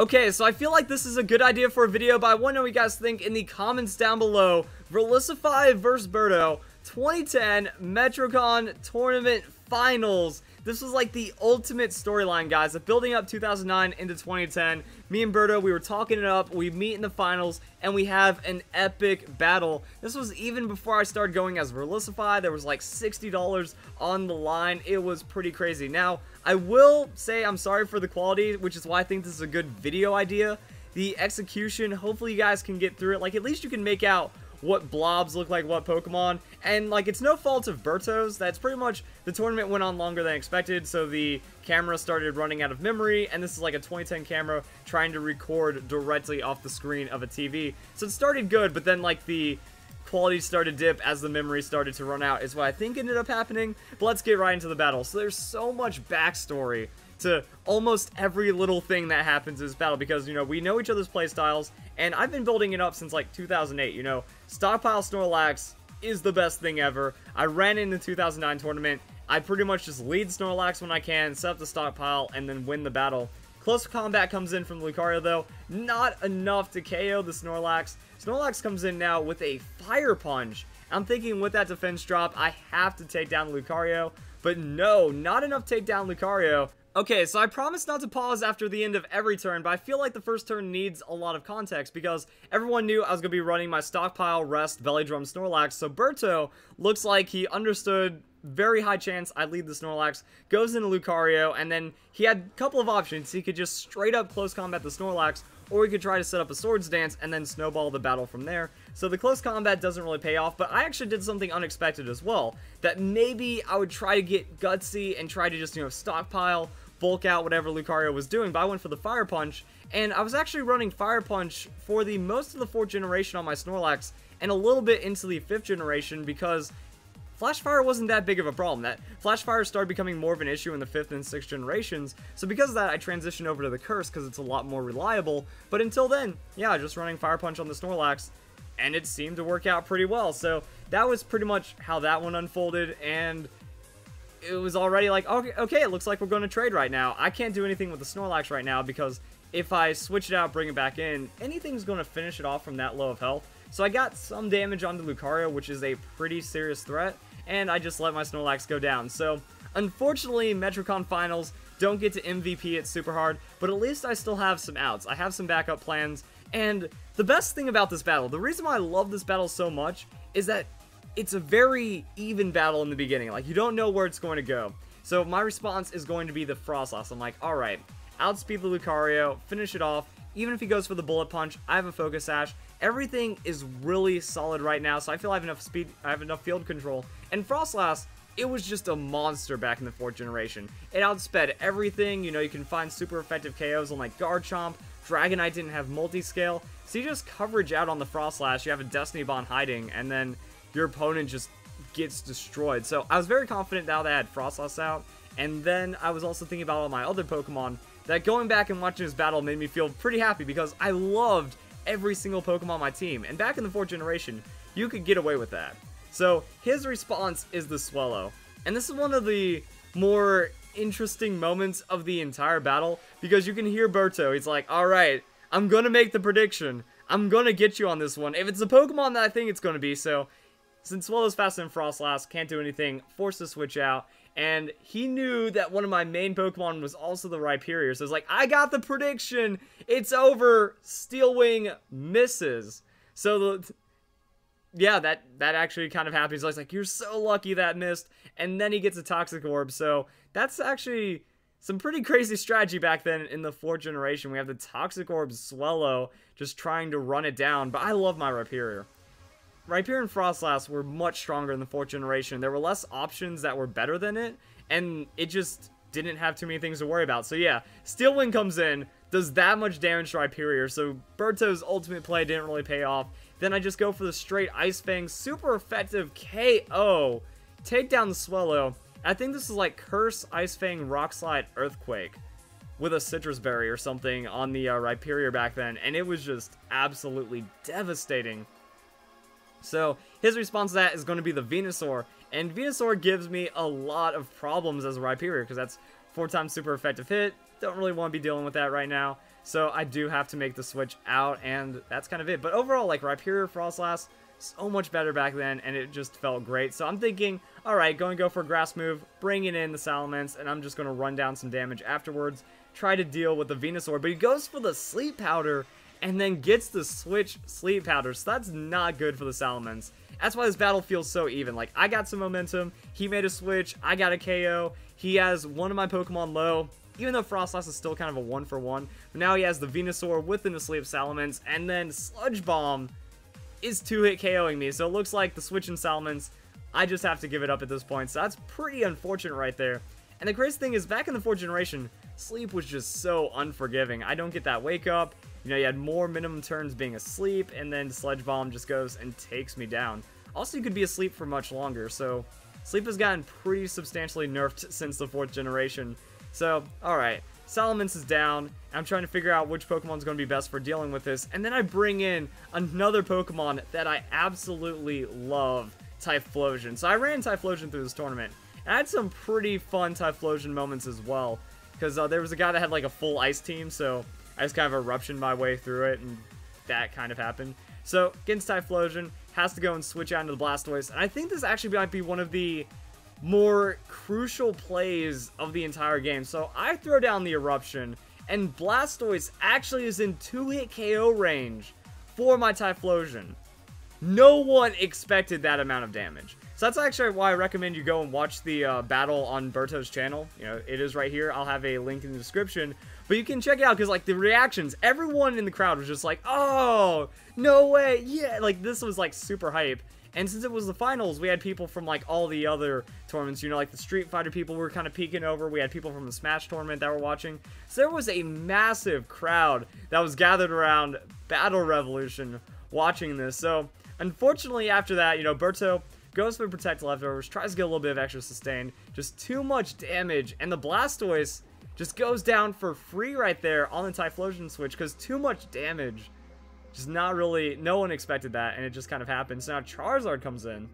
Okay, so I feel like this is a good idea for a video, but I want to know what you guys think in the comments down below. Verlisify vs Berto 2010 Metrocon Tournament Finals. This was like the ultimate storyline, guys, of building up 2009 into 2010. Me and Berto, we were talking it up, we meet in the finals, and we have an epic battle. This was even before I started going as Verlisify. There was like $60 on the line. It was pretty crazy. Now, I will say I'm sorry for the quality, which is why I think this is a good video idea. The execution, hopefully you guys can get through it. Like, at least you can make out what blobs look like what Pokemon, and like it's no fault of Berto's. That's pretty much, the tournament went on longer than expected, so the camera started running out of memory, and this is like a 2010 camera trying to record directly off the screen of a TV. So it started good, but then like the quality started to dip as the memory started to run out is what I think ended up happening. But let's get right into the battle. So there's so much backstory to almost every little thing that happens in this battle, because, you know, we know each other's playstyles, and I've been building it up since like 2008, you know. Stockpile Snorlax is the best thing ever. I ran in the 2009 tournament. I pretty much just lead Snorlax when I can, set up the stockpile, and then win the battle. Close combat comes in from Lucario, though. Not enough to KO the Snorlax. Snorlax comes in now with a Fire Punch. I'm thinking with that defense drop, I have to take down Lucario. But no, not enough to take down Lucario. Okay, so I promised not to pause after the end of every turn, but I feel like the first turn needs a lot of context, because everyone knew I was going to be running my stockpile, rest, belly drum Snorlax, so Berto looks like he understood, very high chance I'd lead the Snorlax, goes into Lucario, and then he had a couple of options. He could just straight up close combat the Snorlax, or he could try to set up a Swords Dance and then snowball the battle from there. So the close combat doesn't really pay off, but I actually did something unexpected as well, that maybe I would try to get gutsy and try to just, you know, stockpile, bulk out whatever Lucario was doing, but I went for the Fire Punch, and I was actually running Fire Punch for the most of the 4th generation on my Snorlax, and a little bit into the 5th generation, because Flash Fire wasn't that big of a problem. That Flash Fire started becoming more of an issue in the 5th and 6th generations, so because of that, I transitioned over to the Curse, because it's a lot more reliable, but until then, yeah, just running Fire Punch on the Snorlax, and it seemed to work out pretty well. So that was pretty much how that one unfolded, and it was already like, okay, it looks like we're going to trade right now. I can't do anything with the Snorlax right now, because if I switch it out, bring it back in, anything's going to finish it off from that low of health. So I got some damage onto Lucario, which is a pretty serious threat, and I just let my Snorlax go down. So unfortunately, Metrocon Finals don't get to MVP it super hard, but at least I still have some outs. I have some backup plans, and the best thing about this battle, the reason why I love this battle so much, is that it's a very even battle in the beginning. Like, you don't know where it's going to go. So my response is going to be the Frostlass. I'm like, alright, outspeed the Lucario, finish it off. Even if he goes for the Bullet Punch, I have a Focus Sash. Everything is really solid right now, so I feel I have enough speed, I have enough field control. And Frostlass, it was just a monster back in the 4th generation. It outsped everything. You know, you can find super effective KOs on like Garchomp. Dragonite didn't have multi-scale, so you just coverage out on the Frostlass. You have a Destiny Bond hiding, and then your opponent just gets destroyed. So I was very confident now that I had Frostlass out, and then I was also thinking about all my other Pokemon, that going back and watching this battle made me feel pretty happy, because I loved every single Pokemon on my team, and back in the 4th generation, you could get away with that. So his response is the Swellow, and this is one of the more interesting moments of the entire battle, because you can hear Berto, he's like, alright, I'm gonna make the prediction, I'm gonna get you on this one, if it's a Pokemon that I think it's gonna be. So since Swellow's faster than Frostlass, can't do anything, forced to switch out, and he knew that one of my main Pokemon was also the Rhyperior, so it's like, I got the prediction, it's over, Steel Wing misses. So yeah, that actually kind of happens. He's like, you're so lucky that missed, and then he gets a Toxic Orb, so that's actually some pretty crazy strategy back then in the 4th generation. We have the Toxic Orb Swellow just trying to run it down, but I love my Rhyperior. Rhyperior and Frostlass were much stronger in the 4th generation. There were less options that were better than it, and it just didn't have too many things to worry about. So yeah, Steel Wing comes in, does that much damage to Rhyperior, so Berto's ultimate play didn't really pay off. Then I just go for the straight Ice Fang, super effective KO, take down the Swellow. I think this is like Curse, Ice Fang, Rock Slide, Earthquake with a Citrus Berry or something on the Rhyperior back then, and it was just absolutely devastating. So his response to that is going to be the Venusaur, and Venusaur gives me a lot of problems as a Rhyperior, because that's 4 times super effective hit, don't really want to be dealing with that right now. So I do have to make the switch out, and that's kind of it. But overall, like Rhyperior, Frostlass, so much better back then, and it just felt great. So I'm thinking, alright, going to go for a grass move, bringing in the Salamence, and I'm just going to run down some damage afterwards, try to deal with the Venusaur. But he goes for the Sleep Powder, and then gets the switch Sleep Powder, so that's not good for the Salamence. That's why this battle feels so even. Like, I got some momentum, he made a switch, I got a KO, he has one of my Pokemon low, even though Frostlass is still kind of a 1-for-1, but now he has the Venusaur with an Asleep Salamence, and then Sludge Bomb is 2-hit KOing me, so it looks like the switch in Salamence, I just have to give it up at this point, so that's pretty unfortunate right there. And the crazy thing is, back in the 4th generation, Sleep was just so unforgiving. I don't get that Wake Up, you know, you had more minimum turns being asleep, and then Sludge Bomb just goes and takes me down. Also, you could be asleep for much longer, so Sleep has gotten pretty substantially nerfed since the 4th generation. So, alright, Salamence is down. I'm trying to figure out which Pokemon's going to be best for dealing with this. And then I bring in another Pokemon that I absolutely love, Typhlosion. So I ran Typhlosion through this tournament. And I had some pretty fun Typhlosion moments as well. Because there was a guy that had like a full ice team, so I just kind of eruptioned my way through it, and that kind of happened. So, against Typhlosion, has to go and switch out into the Blastoise. And I think this actually might be one of the more crucial plays of the entire game. So I throw down the Eruption, and Blastoise actually is in 2-hit KO range for my Typhlosion. No one expected that amount of damage. So that's actually why I recommend you go and watch the battle on Berto's channel. You know, it is right here. I'll have a link in the description. But you can check it out, because like the reactions, everyone in the crowd was just like, oh, no way, yeah, like this was like super hype. And since it was the finals, we had people from like all the other tournaments, you know, like the Street Fighter people were kind of peeking over. We had people from the Smash tournament that were watching. So there was a massive crowd that was gathered around Battle Revolution watching this. So unfortunately after that, you know, Berto goes for Protect Leftovers, tries to get a little bit of extra sustain, just too much damage, and the Blastoise just goes down for free right there on the Typhlosion switch, because too much damage. Just not really, no one expected that, and it just kind of happened. So now Charizard comes in.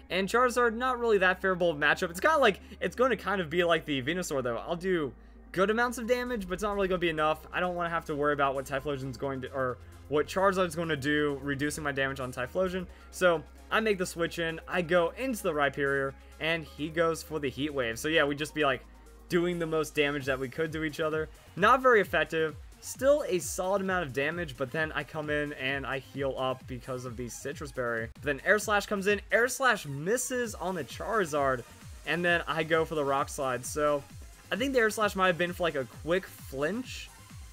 And Charizard, not really that favorable of matchup. It's kind of like, it's going to kind of be like the Venusaur, though. I'll do good amounts of damage, but it's not really going to be enough. I don't want to have to worry about what Typhlosion's going to, or what Charizard's going to do, reducing my damage on Typhlosion. So I make the switch in, I go into the Rhyperior, and he goes for the Heat Wave. So yeah, we'd just be like doing the most damage that we could to each other. Not very effective. Still a solid amount of damage, but then I come in and I heal up because of the Citrus Berry. Then Air Slash comes in, Air Slash misses on the Charizard, and then I go for the Rock Slide. So I think the Air Slash might have been for like a quick flinch,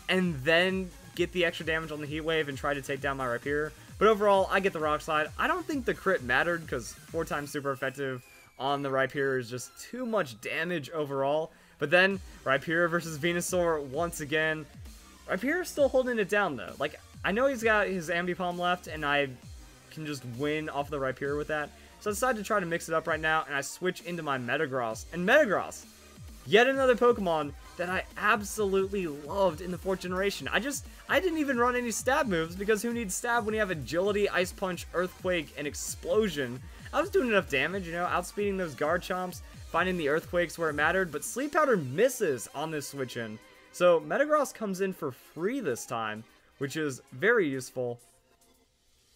and then get the extra damage on the Heat Wave and try to take down my Rhyperior. But overall, I get the Rock Slide. I don't think the crit mattered, because 4 times super effective on the Rhyperior is just too much damage overall. But then, Rhyperior versus Venusaur once again. Rhyperior's still holding it down, though. Like, I know he's got his Ambipom left, and I can just win off the Rhyperior with that. So I decided to try to mix it up right now, and I switch into my Metagross. And Metagross, yet another Pokemon that I absolutely loved in the 4th generation. I didn't even run any stab moves, because who needs stab when you have Agility, Ice Punch, Earthquake, and Explosion? I was doing enough damage, you know, outspeeding those Garchomps, finding the Earthquakes where it mattered, but Sleep Powder misses on this switch in. So Metagross comes in for free this time, which is very useful.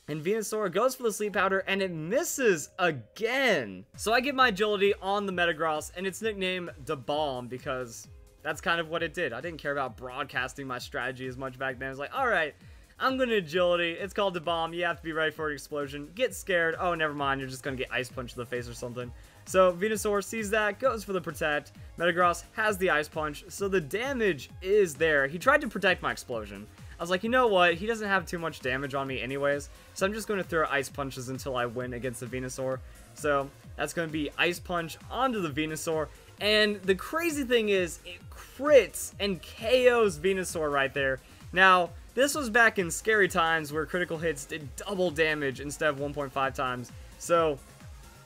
And Venusaur goes for the Sleep Powder, and it misses again. So I get my Agility on the Metagross, and it's nicknamed Da Bomb, because that's kind of what it did. I didn't care about broadcasting my strategy as much back then. I was like, alright, I'm going to Agility. It's called Da Bomb. You have to be ready for an explosion. Get scared. Oh, never mind. You're just going to get Ice Punch to the face or something. So Venusaur sees that, goes for the Protect. Metagross has the Ice Punch, so the damage is there. He tried to protect my Explosion. I was like, you know what? He doesn't have too much damage on me anyways, so I'm just going to throw Ice Punches until I win against the Venusaur. So that's going to be Ice Punch onto the Venusaur. And the crazy thing is, it crits and KOs Venusaur right there. Now, this was back in scary times where critical hits did double damage instead of 1.5 times. So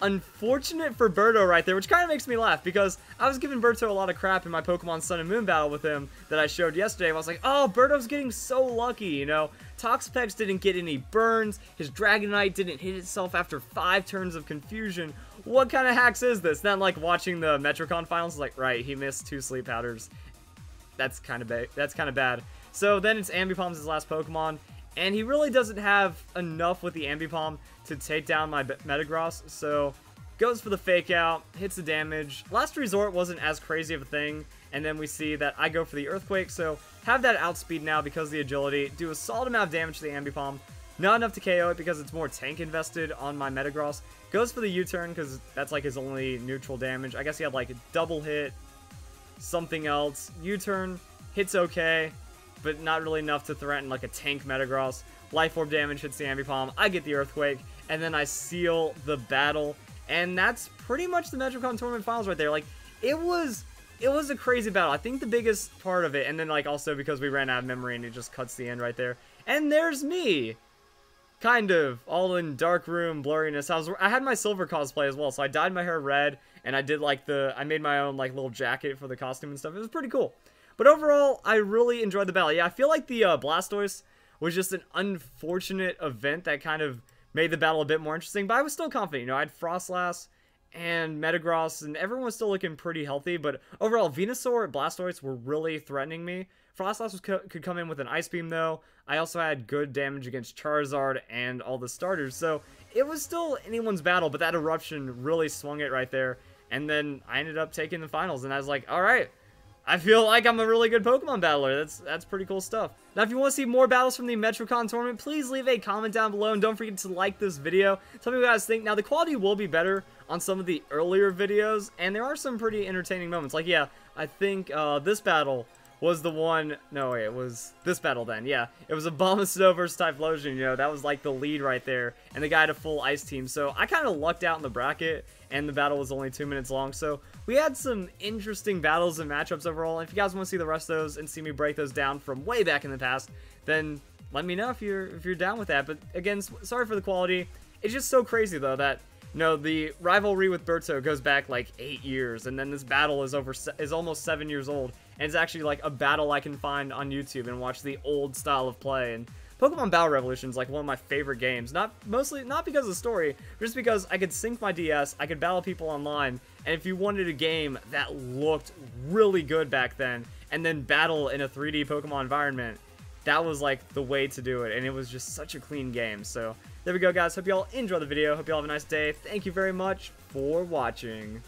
unfortunate for Berto right there, which kind of makes me laugh, because I was giving Berto a lot of crap in my Pokemon Sun and Moon battle with him that I showed yesterday. I was like, oh, Berto's getting so lucky, you know. Toxapex didn't get any burns, his Dragonite didn't hit itself after 5 turns of confusion. what kind of hacks is this? Then, like, watching the Metrocon finals, like, right, he missed 2 sleep powders. That's kind of bad. So then it's Ambipom's his last Pokemon, and he really doesn't have enough with the Ambipom to take down my Metagross, so goes for the Fake Out, hits the damage. Last Resort wasn't as crazy of a thing, and then we see that I go for the Earthquake, so have that outspeed now because of the agility, do a solid amount of damage to the Ambipom. Not enough to KO it because it's more tank invested on my Metagross. Goes for the U-turn because that's like his only neutral damage. I guess he had like a double hit, something else. U-turn, hits okay, but not really enough to threaten like a tank Metagross. Life Orb damage hits the Ambipom. I get the Earthquake, and then I seal the battle. And that's pretty much the Metrocon Tournament Finals right there. Like, it was a crazy battle. I think the biggest part of it, and then like also because we ran out of memory and it just cuts the end right there. And there's me! Kind of, all in dark room blurriness. I had my silver cosplay as well, so I dyed my hair red, and I did like I made my own like little jacket for the costume and stuff. It was pretty cool. But overall, I really enjoyed the battle. Yeah, I feel like the Blastoise was just an unfortunate event that kind of made the battle a bit more interesting, but I was still confident. You know, I had Frostlass and Metagross, and everyone was still looking pretty healthy, but overall, Venusaur and Blastoise were really threatening me. Frostlass could come in with an Ice Beam, though. I also had good damage against Charizard and all the starters, so it was still anyone's battle, but that Eruption really swung it right there, and then I ended up taking the finals, and I was like, alright, I feel like I'm a really good Pokemon battler. That's pretty cool stuff. Now, if you want to see more battles from the Metrocon tournament, please leave a comment down below, and don't forget to like this video. Tell me what you guys think. Now, the quality will be better on some of the earlier videos, and there are some pretty entertaining moments. Like, yeah, I think this battle was the one. No, wait, it was this battle then. Yeah, it was Abomasnow versus Typhlosion. You know, that was like the lead right there, and the guy had a full ice team. So I kind of lucked out in the bracket, and the battle was only 2 minutes long. So we had some interesting battles and matchups overall. And if you guys want to see the rest of those and see me break those down from way back in the past, then let me know if you're down with that. But again, sorry for the quality. It's just so crazy though that, you know, the rivalry with Berto goes back like 8 years, and then this battle is almost 7 years old, and it's actually like a battle I can find on YouTube and watch the old style of play. And Pokemon Battle Revolution is like one of my favorite games, not because of the story, but just because I could sync my DS, I could battle people online, and if you wanted a game that looked really good back then, and then battle in a 3D Pokemon environment, that was like the way to do it, and it was just such a clean game. So there we go, guys. Hope you all enjoy the video. Hope you all have a nice day. Thank you very much for watching.